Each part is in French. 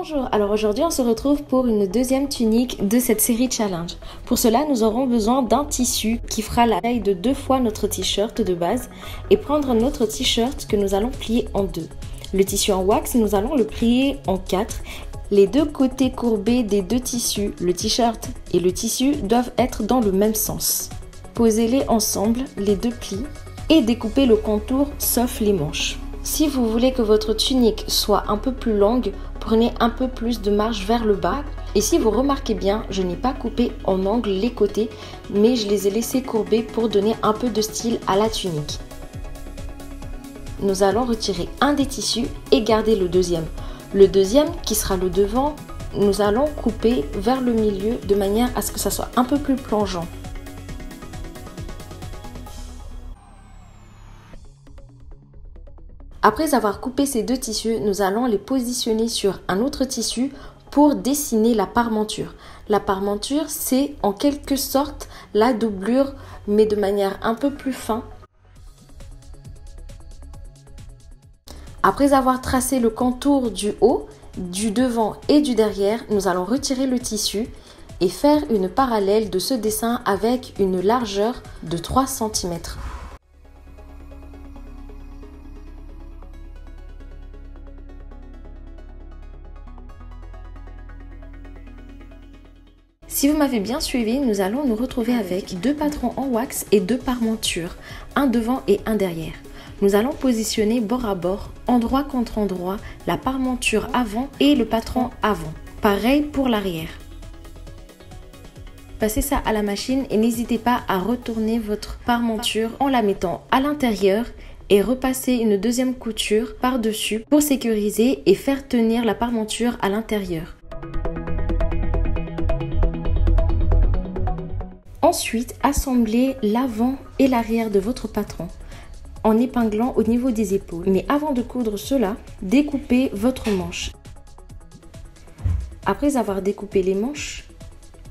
Bonjour, alors aujourd'hui on se retrouve pour une deuxième tunique de cette série challenge. Pour cela nous aurons besoin d'un tissu qui fera la taille de 2 fois notre t-shirt de base et prendre notre t-shirt que nous allons plier en 2. Le tissu en wax nous allons le plier en 4. Les deux côtés courbés des deux tissus, le t-shirt et le tissu, doivent être dans le même sens. Posez-les ensemble, les deux plis, et découpez le contour sauf les manches. Si vous voulez que votre tunique soit un peu plus longue, prenez un peu plus de marge vers le bas. Et si vous remarquez bien, je n'ai pas coupé en angle les côtés, mais je les ai laissés courbés pour donner un peu de style à la tunique. Nous allons retirer un des tissus et garder le deuxième. Le deuxième, qui sera le devant, nous allons couper vers le milieu de manière à ce que ça soit un peu plus plongeant. Après avoir coupé ces deux tissus, nous allons les positionner sur un autre tissu pour dessiner la parmenture. La parmenture, c'est en quelque sorte la doublure, mais de manière un peu plus fine. Après avoir tracé le contour du haut, du devant et du derrière, nous allons retirer le tissu et faire une parallèle de ce dessin avec une largeur de 3 cm. Si vous m'avez bien suivi, nous allons nous retrouver avec 2 patrons en wax et 2 parmentures, un devant et un derrière. Nous allons positionner bord à bord, endroit contre endroit, la parmenture avant et le patron avant. Pareil pour l'arrière. Passez ça à la machine et n'hésitez pas à retourner votre parmenture en la mettant à l'intérieur et repasser une deuxième couture par-dessus pour sécuriser et faire tenir la parmenture à l'intérieur. Ensuite, assemblez l'avant et l'arrière de votre patron en épinglant au niveau des épaules. Mais avant de coudre cela, découpez votre manche. Après avoir découpé les manches,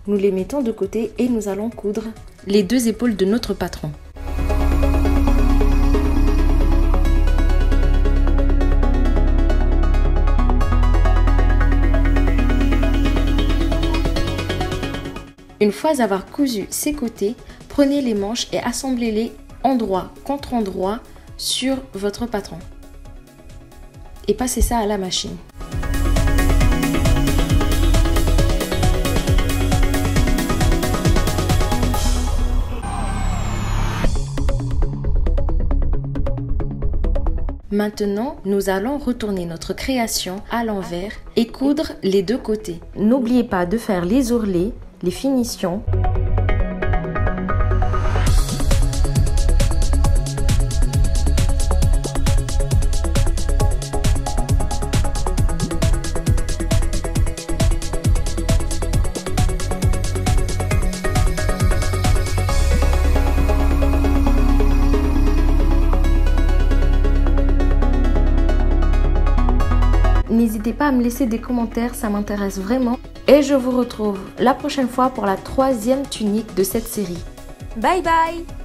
nous les mettons de côté et nous allons coudre les 2 épaules de notre patron. Une fois avoir cousu ces côtés, prenez les manches et assemblez-les endroit contre endroit sur votre patron. Et passez ça à la machine. Maintenant, nous allons retourner notre création à l'envers et coudre les 2 côtés. N'oubliez pas de faire les ourlets, les finitions. N'hésitez pas à me laisser des commentaires, ça m'intéresse vraiment. Et je vous retrouve la prochaine fois pour la 3e tunique de cette série. Bye bye!